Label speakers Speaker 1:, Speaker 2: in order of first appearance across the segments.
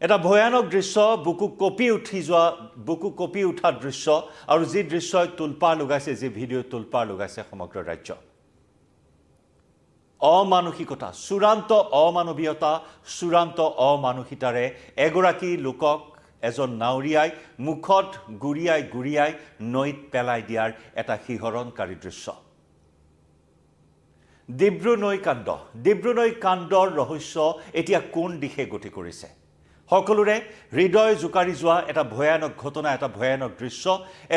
Speaker 1: এটা ভয়ানক দৃশ্য বুকু কপি উঠা দৃশ্য আৰু যি দৃশ্যই তুলপাৰ লগাইছে যি ভিডিঅ' তুলপাৰ লগাইছে সমগ্ৰ ৰাজ্য অমানসিকতা চূড়ান্ত অমানৱীয়তা চূড়ান্ত অমানসিকতাৰে এগৰাকী লোকক এজন নাউৰিয়াই মুখত গুৰিয়াই নৈত পেলাই দিয়াৰ এটা শিহৰণকাৰী দৃশ্য ডিব্ৰুনৈ কাণ্ডৰ ৰহস্য এতিয়া কোন দিশে গতি কৰিছে সকলোৰে হৃদয় জুকাৰি যোৱা এটা ভয়ানক ঘটনা এটা ভয়ানক দৃশ্য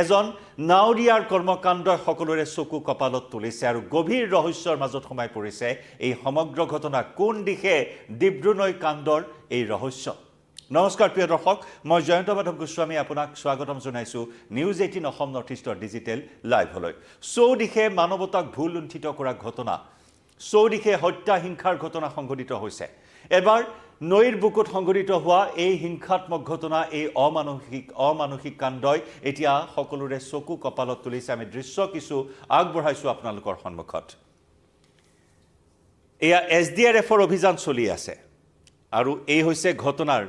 Speaker 1: এজন নাউৰিয়াৰ কৰ্মকাণ্ডই সকলোৰে চকু কপালত তুলিছে আৰু গভীৰ ৰহস্যৰ মাজত সোমাই পৰিছে এই সমগ্ৰ ঘটনা কোন দিশে ডিব্ৰুনৈ কাণ্ডৰ এই ৰহস্য নমস্কাৰ প্ৰিয় দৰ্শক মই জয়ন্ত মাধৱ গোস্বামী আপোনাক স্বাগতম জনাইছো নিউজ 18 অসম নৰ্থ ইষ্টৰ ডিজিটেল লাইভলৈ চৌদিশে মানৱতাক ভুল লুণ্ঠিত কৰা ঘটনা চৌদিশে হত্যা হিংসাৰ ঘটনা সংঘটিত হৈছে এবাৰ নৈৰ বুকুত সংঘটিত হোৱা এই হিংসাত্মক ঘটনা এই অমানসিক কাণ্ডই এতিয়া সকলোৰে চকু কপালত তুলিছে আমি দৃশ্য কিছু আগবঢ়াইছো আপোনালোকৰ সন্মুখত এয়া এছডিআৰএফৰ অভিযান চলি আছে আৰু এই হৈছে ঘটনাৰ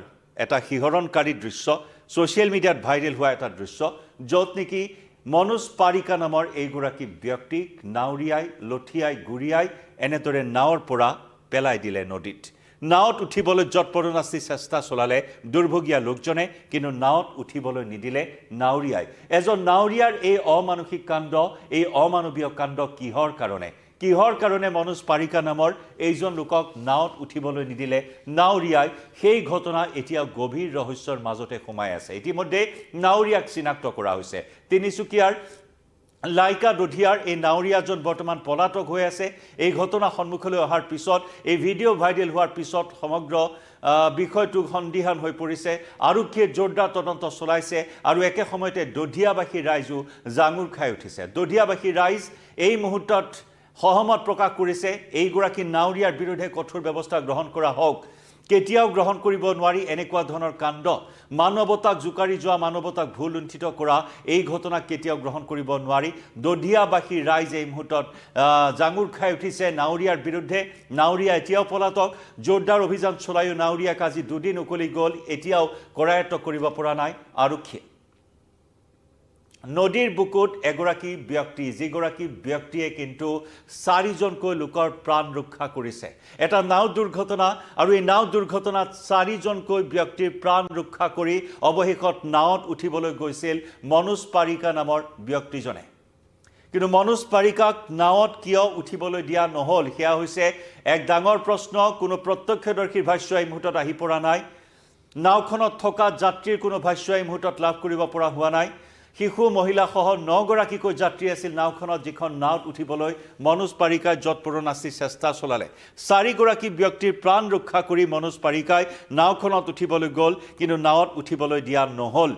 Speaker 1: এটা শিহৰণকাৰী দৃশ্য সোশ্যাল মিডিয়াত ভাইৰেল হোৱা এটা দৃশ্য য'ত নেকি মনোজ পাৰিকা নামৰ এইগৰাকী ব্যক্তিক নাউৰিয়াই লঠিয়াই গুৰিয়াই এনেদৰে নাৱৰ পৰা পেলাই দিলে নদীত নাৱত উঠিবলৈ যৎপৰোনাস্তি চেষ্টা চলালে দুৰ্ভগীয়া লোকজনে কিন্তু নাৱত উঠিবলৈ নিদিলে নাউৰিয়াই এজন নাউৰিয়াৰ এই অমানসিক কাণ্ড এই অমানৱীয় কাণ্ড কিহৰ কাৰণে মনোজ পাৰিকা নামৰ এইজন লোকক নাৱত উঠিবলৈ নিদিলে নাউৰিয়াই সেই ঘটনা এতিয়া গভীৰ ৰহস্যৰ মাজতে সোমাই আছে ইতিমধ্যে নাউৰিয়াক চিনাক্ত কৰা হৈছে তিনিচুকীয়াৰ লাইকা দধিয়াৰ এই নাউৰিয়াজন বৰ্তমান পলাতক হৈ আছে এই ঘটনা সন্মুখলৈ অহাৰ পিছত এই ভিডিঅ' ভাইৰেল হোৱাৰ পিছত সমগ্ৰ বিষয়টো সন্দিহান হৈ পৰিছে আৰক্ষীয়ে জোৰদাৰ তদন্ত চলাইছে আৰু একে সময়তে দধিয়াবাসী ৰাইজো জাঙুৰ খাই উঠিছে দধিয়াবাসী ৰাইজ এই মুহূৰ্তত সহমত প্ৰকাশ কৰিছে এইগৰাকী নাউৰিয়াৰ বিৰুদ্ধে কঠোৰ ব্যৱস্থা গ্ৰহণ কৰা হওক কেতিয়াও গ্ৰহণ কৰিব নোৱাৰি এনেকুৱা ধৰণৰ কাণ্ড মানৱতাক জুকাৰি যোৱা মানৱতাক ভুল লুণ্ঠিত কৰা এই ঘটনা কেতিয়াও গ্ৰহণ কৰিব নোৱাৰি দধিয়াবাসী ৰাইজ এই মুহূৰ্তত জাঙুৰ খাই উঠিছে নাউৰিয়াৰ বিৰুদ্ধে নাউৰিয়া এতিয়াও পলাতক জোৰদাৰ অভিযান চলায়ো নাউৰিয়াক আজি দুদিন উকলি গ'ল এতিয়াও কৰায়ত্ব কৰিব পৰা নাই আৰক্ষীয়ে নদীৰ বুকুত এগৰাকী ব্যক্তি যিগৰাকী ব্যক্তিয়ে কিন্তু চাৰিজনকৈ লোকৰ প্ৰাণ ৰক্ষা কৰিছে এটা নাও দুৰ্ঘটনা আৰু এই নাও দুৰ্ঘটনাত চাৰিজনকৈ ব্যক্তিৰ প্ৰাণ ৰক্ষা কৰি অৱশেষত নাৱত উঠিবলৈ গৈছিল মনোজ পাৰিকা নামৰ ব্যক্তিজনে কিন্তু মনোজ পাৰিকাক নাৱত কিয় উঠিবলৈ দিয়া নহল সেয়া হৈছে এক ডাঙৰ প্ৰশ্ন কোনো প্ৰত্যক্ষদৰ্শীৰ ভাষ্য এই মুহূৰ্তত আহি পৰা নাই নাওখনত থকা যাত্ৰীৰ কোনো ভাষ্য এই মুহূৰ্তত লাভ কৰিব পৰা হোৱা নাই শিশু মহিলা সহ 9 গৰাকীকৈ যাত্ৰী আছিল নাওখনত যিখন নাৱত উঠিবলৈ মনোজ পাৰিকাই যৎপৰোনাস্তি চেষ্টা চলালে 4 গৰাকী ব্যক্তিৰ প্ৰাণ ৰক্ষা কৰি মনোজ পাৰিকাই নাওখনত উঠিবলৈ গ'ল কিন্তু নাৱত উঠিবলৈ দিয়া নহল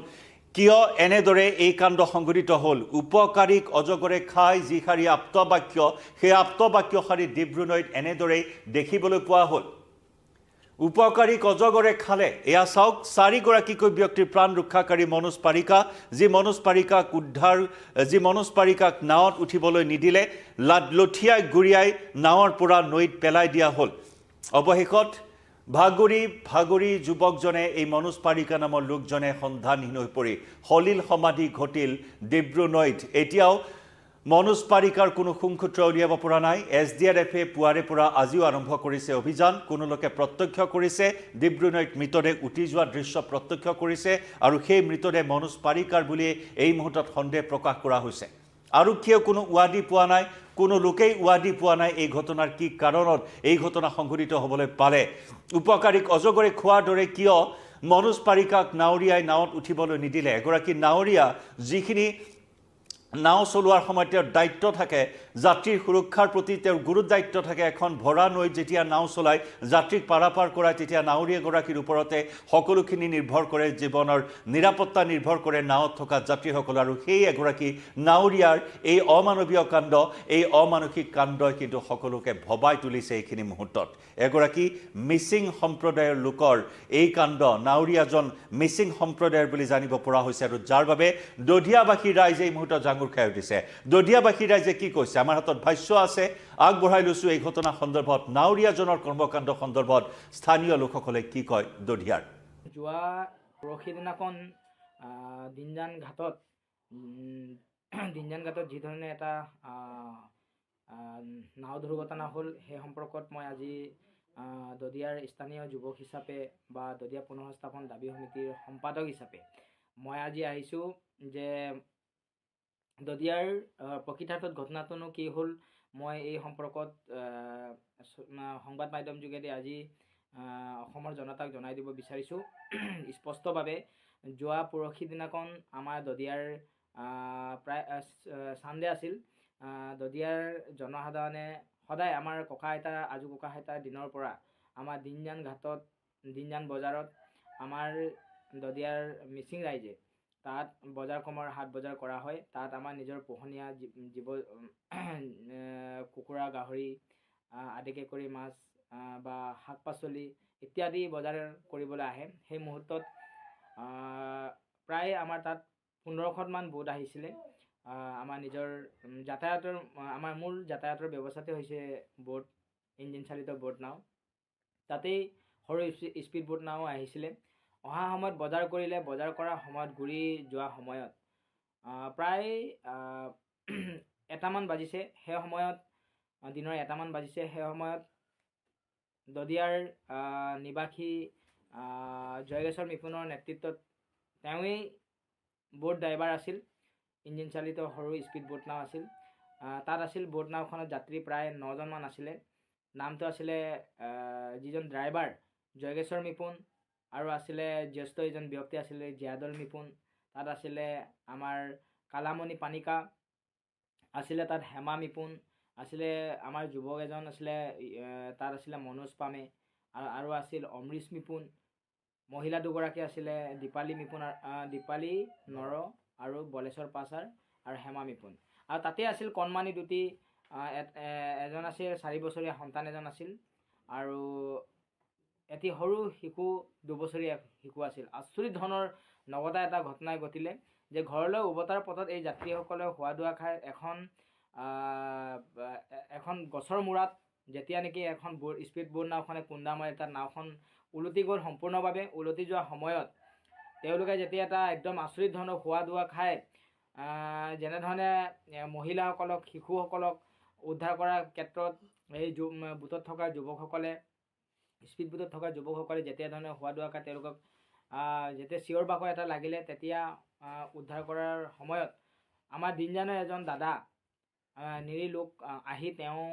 Speaker 1: কিয় এনেদৰে এই কাণ্ড সংঘটিত হ'ল উপকাৰীক অজগৰে খাই যি শাৰী আপ্তবাক্য সেই আপ্তবাক্যশাৰী ডিব্ৰুনৈত এনেদৰে দেখিবলৈ পোৱা হ'ল উপকাৰীক অজগৰে খালে এয়া চাওক 4 গৰাকীকৈ ব্যক্তিৰ প্ৰাণ ৰক্ষাকাৰী মনোজ পাৰিকা যি মনোজ পাৰিকাক নাৱত উঠিবলৈ নিদিলে লঠিয়াই গুৰিয়াই নাৱৰ পৰা নৈত পেলাই দিয়া হ'ল অৱশেষত ভাগৰি যুৱকজনে এই মনোজ পাৰিকা নামৰ লোকজনে সন্ধানহীন হৈ পৰি হলিল সমাধি ঘটিল ডিব্ৰুনৈত এতিয়াও মনোজ পাৰিকাৰ কোনো সুংসূত্ৰ উলিয়াব পৰা নাই এছডিআৰএফে পুৱাৰে পৰা আজিও আৰম্ভ কৰিছে অভিযান কোনো লোকে প্ৰত্যক্ষ কৰিছে ডিব্ৰুনৈত মৃতদেহ উঠি যোৱা দৃশ্য প্ৰত্যক্ষ কৰিছে আৰু সেই মৃতদেহ মনোজ পাৰিকাৰ বুলি এই মুহূৰ্তত সন্দেহ প্ৰকাশ কৰা হৈছে আৰক্ষীয়ে কোনো উৱাদি পোৱা নাই কোনো লোকেই উৱাদি পোৱা নাই এই ঘটনাৰ কি কাৰণত এই ঘটনা সংঘটিত হ'বলৈ পালে উপকাৰীক অজগৰে খোৱাৰ দৰে কিয় মনোজ পাৰিকাক নাউৰিয়াই নাৱত উঠিবলৈ নিদিলে এগৰাকী নাউৰিয়া যিখিনি নাও চলোৱাৰ সময়ত তেওঁৰ দায়িত্ব থাকে যাত্ৰীৰ সুৰক্ষাৰ প্ৰতি তেওঁৰ গুৰুত্ব দায়িত্ব থাকে এখন ভৰা নৈত যেতিয়া নাও চলাই যাত্ৰীক পাৰাপাৰ কৰা তেতিয়া নাউৰিয়া গৰাকীৰ ওপৰতে সকলোখিনি নিৰ্ভৰ কৰে জীৱনৰ নিৰাপত্তা নিৰ্ভৰ কৰে নাওত থকা যাত্ৰীসকল আৰু সেই এগৰাকী নাউৰিয়াৰ এই অমানৱীয় কাণ্ড এই অমানসিক কাণ্ডই কিন্তু সকলোকে ভবাই তুলিছে এইখিনি মুহূৰ্তত এগৰাকী মিচিং সম্প্ৰদায়ৰ লোকৰ এই কাণ্ড নাউৰিয়াজন মিচিং সম্প্ৰদায়ৰ বুলি জানিব পৰা হৈছে আৰু যাৰ বাবে দধিয়াবাসী ৰাইজে এই মুহূৰ্তত জাঙুৰ খাই উঠিছে দধিয়াবাসী ৰাইজে কি কৈছে আমাৰ হাতত ভাষ্য আছে আগবঢ়াই লৈছো এই ঘটনা সন্দৰ্ভত নাউৰিয়াজনৰ কৰ্মকাণ্ড সন্দৰ্ভত স্থানীয় লোকসকলে কি কয় দধিয়াৰ
Speaker 2: যোৱা পৰহি দিনাখন দিনজান ঘাটত যি ধৰণে এটা নাও দুৰ্ঘটনা হ'ল, সেই সম্পৰ্কত মই আজি দদিয়াৰ স্থানীয় যুৱক হিচাপে বা দদিয়া পুনঃস্থাপন দাবী সমিতিৰ সম্পাদক হিচাপে মই আজি আহিছোঁ যে দদিয়াৰ প্ৰকৃতাৰ্থত ঘটনাটোনো কি হ'ল মই এই সম্পৰ্কত সংবাদ মাধ্যম যোগেদি আজি অসমৰ জনতাক জনাই দিব বিচাৰিছোঁ। স্পষ্টভাৱে যোৱা পৰহি দিনাখন আমাৰ দদিয়াৰ প্ৰায় ছানডে আছিল। দদিয়াৰ জনসাধাৰণে সদায় আমাৰ ককা আইতা আজু ককা আইতাৰ দিনৰ পৰা আমাৰ দিনজান ঘাটত দিনজান বজাৰত আমাৰ দদিয়াৰ মিচিং ৰাইজে তাত বজাৰ কমৰ হাট বজাৰ কৰা হয়। তাত আমাৰ নিজৰ পোহনীয়া জীৱ কুকুৰা গাহৰি আদিকে কৰি মাছ বা শাক পাচলি ইত্যাদি বজাৰ কৰিবলৈ আহে। সেই মুহূৰ্তত প্ৰায় আমাৰ তাত 1500মান বোট আহিছিলে। আমাৰ নিজৰ যাতায়াতৰ আমাৰ মূল যাতায়াতৰ ব্যৱস্থাতে হৈছে বোট, ইঞ্জিন চালিত বোট নাও। তাতেই সৰু স্পীড বোট নাও আহিছিলে। অহা সময়ত বজাৰ কৰিলে, বজাৰ কৰাৰ সময়ত ঘূৰি যোৱা সময়ত প্ৰায় 1টামান বাজিছে। সেই সময়ত দিনৰ 1টামান বাজিছে। সেই সময়ত দদিয়াৰ নিবাসী জয়গেশ্বৰ মিপুনৰ নেতৃত্বত তেওঁৱেই বোট ড্ৰাইভাৰ আছিল। ইঞ্জিন চালিত সৰু স্পীড বোট নাও আছিল। তাত আছিল বোট নাওখনত যাত্ৰী প্ৰায় 9জনমান আছিলে। নামটো আছিলে যিজন ড্ৰাইভাৰ জয়গেশ্বৰ মিপুন, আৰু আছিলে জ্যেষ্ঠ এজন ব্যক্তি আছিলে জীয়াদল মিপুন। তাত আছিলে আমাৰ কালামণি পানিকা, আছিলে তাত হেমা মিপুন, আছিলে আমাৰ যুৱক এজন আছিলে, তাত আছিলে মনোজ পামে, আৰু আছিল অমৃশ মিপুন। মহিলা দুগৰাকী আছিলে দীপালী মিপুন, দীপালী নৰ আৰু বলেশ্বৰ পাছাৰ আৰু হেমা মিপুন। আৰু তাতে আছিল কণমানি দুটি, এজন আছিল 4 বছৰীয়া সন্তান এজন আছিল, আৰু এটি সৰু শিশু 2 বছৰীয়া শিশু আছিল। আচৰিত ধৰণৰ নগদা এটা ঘটনাই ঘটিলে যে ঘৰলৈ উভতাৰ পথত এই যাত্ৰীসকলে খোৱা দোৱা খাই এখন গছৰ মূৰত যেতিয়া নেকি এখন স্পীড বোট নাওখনে খুন্দা মাৰি তাত নাওখন ওলটি গ'ল সম্পূৰ্ণভাৱে। ওলটি যোৱা সময়ত তেওঁলোকে যেতিয়া এটা একদম আচৰিত ধৰণৰ খোৱা দোৱা খাই যেনেধৰণে মহিলাসকলক, শিশুসকলক উদ্ধাৰ কৰাৰ ক্ষেত্ৰত এই বোটত থকা যুৱকসকলে, স্পীড বোটত থকা যুৱকসকলে যেতিয়া ধৰণে খোৱা দোৱা খাই তেওঁলোকক যেতিয়া চিঞৰ বাখৰ এটা লাগিলে, তেতিয়া উদ্ধাৰ কৰাৰ সময়ত আমাৰ দিনজানৰ এজন দাদা নিৰী লোক আহি তেওঁ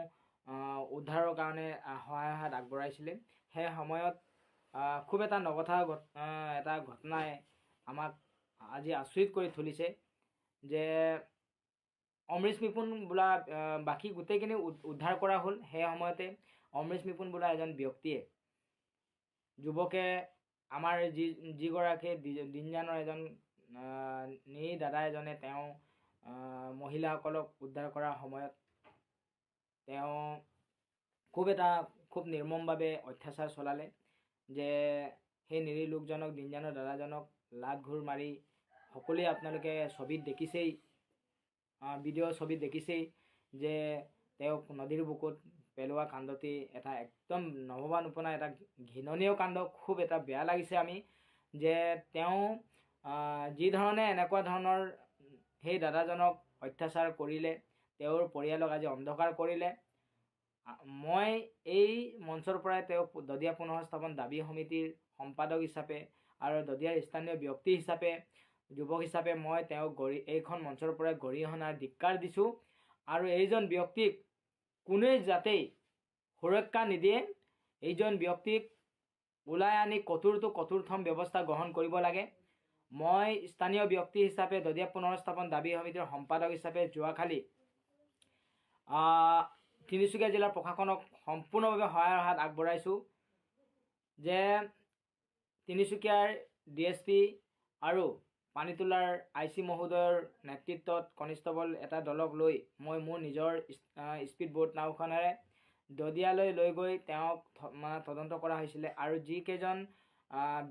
Speaker 2: উদ্ধাৰৰ কাৰণে সহায়ৰ হাত আগবঢ়াইছিলে। সেই সময়ত খুব এটা নগথা এটা ঘটনাই আমাক আজি আচৰিত কৰি তুলিছে যে অমৃশ মিপুন বোলা বাকী গোটেইখিনি উদ্ধাৰ কৰা হ'ল। সেই সময়তে অমৃশ মিপুন বোলা এজন ব্যক্তিয়ে, যুৱকে, আমাৰ যিগৰাকী দিনজানৰ এজন নিৰী দাদা এজনে তেওঁ মহিলাসকলক উদ্ধাৰ কৰাৰ সময়ত তেওঁ খুব নিৰ্মমভাৱে অত্যাচাৰ চলালে। যে সেই নিৰী লোকজনক, দিনজানৰ দাদাজনক লাত ঘূৰ মাৰি, সকলোৱে আপোনালোকে ছবিত দেখিছেই, ভিডিঅ' ছবিত দেখিছেই যে তেওঁক নদীৰ বুকুত পেলোৱা কাণ্ডটি এটা একদম নভবা নোপোনা এটা ঘৃণনীয় কাণ্ড। খুব এটা বেয়া লাগিছে আমি যে তেওঁ যি ধৰণে এনেকুৱা ধৰণৰ সেই দাদাজনক অত্যাচাৰ কৰিলে, তেওঁৰ পৰিয়ালক আজি অন্ধকাৰ কৰিলে। মই এই মঞ্চৰ পৰাই তেওঁক দদিয়া পুনঃস্থাপন দাবী সমিতিৰ সম্পাদক হিচাপে আৰু দদিয়াৰ স্থানীয় ব্যক্তি হিচাপে, যুৱক হিচাপে মই তেওঁক এইখন মঞ্চৰ পৰাই গৰিহণাৰ ধিক্কাৰ দিছোঁ। আৰু এইজন ব্যক্তিক কোনোৱে যাতে সুৰক্ষা নিদিয়ে, এইজন ব্যক্তিক ওলাই আনি কঠোৰতম ব্যৱস্থা গ্ৰহণ কৰিব লাগে। মই স্থানীয় ব্যক্তি হিচাপে দদিয়া পুনঃস্থাপন দাবী সমিতিৰ সম্পাদক হিচাপে যোৱাকালি তিনিচুকীয়া জিলাৰ প্ৰশাসনক সম্পূৰ্ণভাৱে সহায়ৰ হাত আগবঢ়াইছোঁ যে তিনিচুকীয়াৰ DSP আৰু পানীতোলাৰ IC মহোদয়ৰ নেতৃত্বত কনিষ্টেবল এটা দলক লৈ মই মোৰ নিজৰ স্পীড বোট নাওখনেৰে দদিয়ালৈ লৈ গৈ তেওঁক তদন্ত কৰা হৈছিলে। আৰু যিকেইজন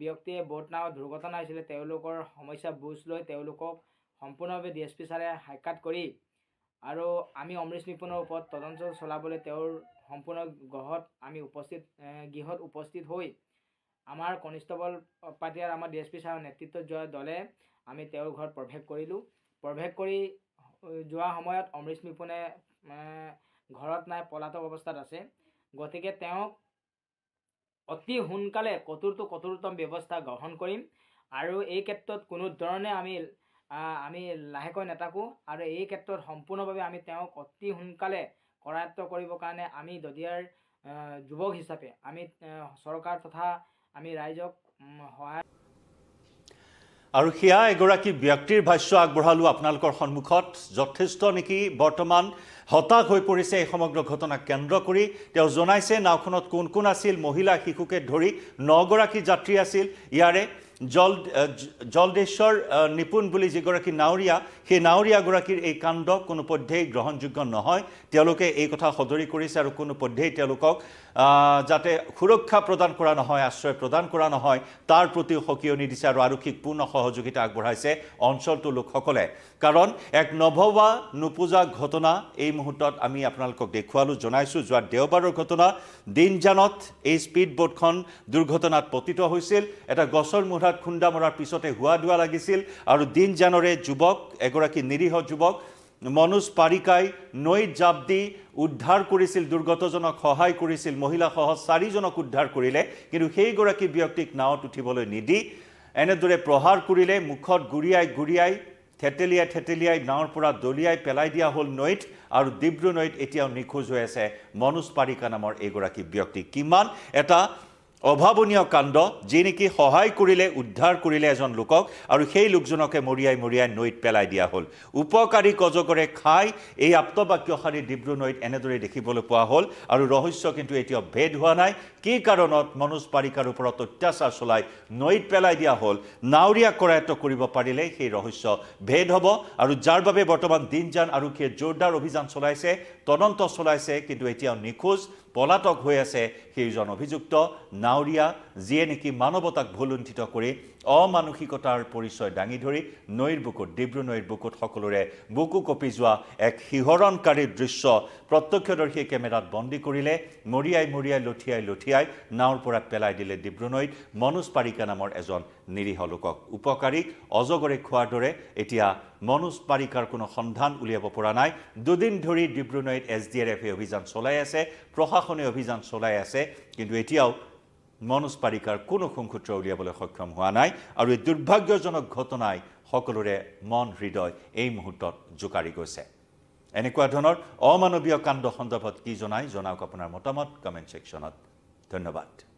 Speaker 2: ব্যক্তিয়ে বোট নাও দুৰ্ঘটনা হৈছিলে তেওঁলোকৰ সমস্যা বুজ লৈ তেওঁলোকক সম্পূৰ্ণভাৱে DSP ছাৰে সাক্ষাৎ কৰি আৰু আমি অমৃশ মিপুনৰ ওপৰত তদন্ত চলাবলৈ তেওঁৰ সম্পূৰ্ণ গৃহত উপস্থিত হৈ আমাৰ কনিষ্টবল পাৰ্টীৰ আমাৰ DSP ছাৰৰ নেতৃত্বত যোৱা দলে আমি তেওঁৰ ঘৰত প্ৰৱেশ কৰিলোঁ। প্ৰৱেশ কৰি যোৱা সময়ত অমৃশ নিপুণে ঘৰত নাই, পলাতক অৱস্থাত আছে। গতিকে তেওঁক অতি সোনকালে কঠোৰতম ব্যৱস্থা গ্ৰহণ কৰিম আৰু এই ক্ষেত্ৰত কোনো ধৰণে আমি লাহেকৈ নাথাকোঁ আৰু এই ক্ষেত্ৰত সম্পূৰ্ণভাৱে আমি তেওঁক অতি সোনকালে কৰায়ত্ব কৰিবৰ কাৰণে আমি দদিয়াৰ যুৱক হিচাপে আমি চৰকাৰ তথা আমি ৰাইজক সহায়।
Speaker 1: আৰু সেয়া এগৰাকী ব্যক্তিৰ ভাষ্য আগবঢ়ালোঁ আপোনালোকৰ সন্মুখত। যথেষ্ট নেকি বৰ্তমান হতাশ হৈ পৰিছে এই সমগ্ৰ ঘটনাক কেন্দ্ৰ কৰি। তেওঁ জনাইছে নাওখনত কোন কোন আছিল, মহিলা শিশুকে ধৰি 9 গৰাকী যাত্ৰী আছিল। ইয়াৰে জলদেশ্বৰ নিপুণ বুলি যিগৰাকী নাৱৰীয়া, সেই নাৱৰীয়াগৰাকীৰ এই কাণ্ড কোনোপধ্যেই গ্ৰহণযোগ্য নহয়। তেওঁলোকে এই কথা সদৰি কৰিছে আৰু কোনোপধ্যেই তেওঁলোকক যাতে সুৰক্ষা প্ৰদান কৰা নহয়, আশ্ৰয় প্ৰদান কৰা নহয়, তাৰ প্ৰতিও সকিয়নি দিছে আৰু আৰক্ষীক পূৰ্ণ সহযোগিতা আগবঢ়াইছে অঞ্চলটোৰ লোকসকলে। কাৰণ এক নভবা নুপুজা ঘটনা এই মুহূৰ্তত আমি আপোনালোকক দেখুৱালোঁ, জনাইছোঁ। যোৱা দেওবাৰৰ ঘটনা, দিনজানত এই স্পীড বোটখন দুৰ্ঘটনাত পতিত হৈছিল। এটা গছৰ মূঢ়াত খুন্দা মৰাৰ পিছতে হোৱা দোৱা লাগিছিল আৰু দিনজানৰে যুৱক, এগৰাকী নিৰীহ যুৱক মনোজ পাৰিকাই নৈত জাপ দি উদ্ধাৰ কৰিছিল, দুৰ্গতজনক সহায় কৰিছিল, মহিলাসহ 4 জনক উদ্ধাৰ কৰিলে। কিন্তু সেইগৰাকী ব্যক্তিক নাৱত উঠিবলৈ নিদি এনেদৰে প্ৰহাৰ কৰিলে, মুখত গুৰিয়াই থেতেলিয়াই নাৱৰ পৰা দলিয়াই পেলাই দিয়া হ'ল নৈত আৰু ডিব্ৰু নৈত এতিয়াও নিখোজ হৈ আছে মনোজ পাৰিকা নামৰ এইগৰাকী ব্যক্তি। কিমান এটা অভাৱনীয় কাণ্ড, যি নেকি সহায় কৰিলে, উদ্ধাৰ কৰিলে এজন লোকক আৰু সেই লোকজনকে মৰিয়াই নৈত পেলাই দিয়া হ'ল। উপকাৰীক অজগৰে খাই এই আপ্তবাক্যশালী ডিব্ৰু নৈত এনেদৰে দেখিবলৈ পোৱা হ'ল আৰু ৰহস্য কিন্তু এতিয়াও ভেদ হোৱা নাই। কি কাৰণত মনোজ পাৰিকাৰ ওপৰত অত্যাচাৰ চলাই নৈত পেলাই দিয়া হ'ল, নাৱৰীয়া কৰায়ত্ব কৰিব পাৰিলে সেই ৰহস্য ভেদ হ'ব। আৰু যাৰ বাবে বৰ্তমান দিনজান আৰক্ষীয়ে জোৰদাৰ অভিযান চলাইছে, তদন্ত চলাইছে, কিন্তু এতিয়াও নিখোজ পলাতক হৈ আছে সেইজন অভিযুক্ত নাৱৰীয়া, যিয়ে নেকি মানৱতাক ভুলুণ্ঠিত কৰি অমানসিকতাৰ পৰিচয় দাঙি ধৰি নৈৰ বুকুত, ডিব্ৰু নৈৰ বুকুত সকলোৰে বুকু কঁপি যোৱা এক শিহৰণকাৰী দৃশ্য প্ৰত্যক্ষদৰ্শী কেমেৰাত বন্দী কৰিলে। মৰিয়াই লঠিয়াই নাৱৰ পৰা পেলাই দিলে ডিব্ৰু নৈত মনোজ পাৰিকা নামৰ এজন নিৰীহ লোকক। উপকাৰীক অজগৰে খোৱাৰ দৰে এতিয়া মনোজ পাৰিকাৰ কোনো সন্ধান উলিয়াব পৰা নাই। 2 দিন ধৰি ডিব্ৰু নৈত SDRF অভিযান চলাই আছে, প্ৰশাসনে অভিযান চলাই আছে, কিন্তু এতিয়াও মনোজ পাৰিকাৰ কোনো সংসূত্ৰ উলিয়াবলৈ সক্ষম হোৱা নাই। আৰু এই দুৰ্ভাগ্যজনক ঘটনাই সকলোৰে মন হৃদয় এই মুহূৰ্তত জোকাৰি গৈছে। এনেকুৱা ধৰণৰ অমানৱীয় কাণ্ড সন্দৰ্ভত কি জনাওক আপোনাৰ মতামত কমেণ্ট ছেকশ্যনত। ধন্যবাদ।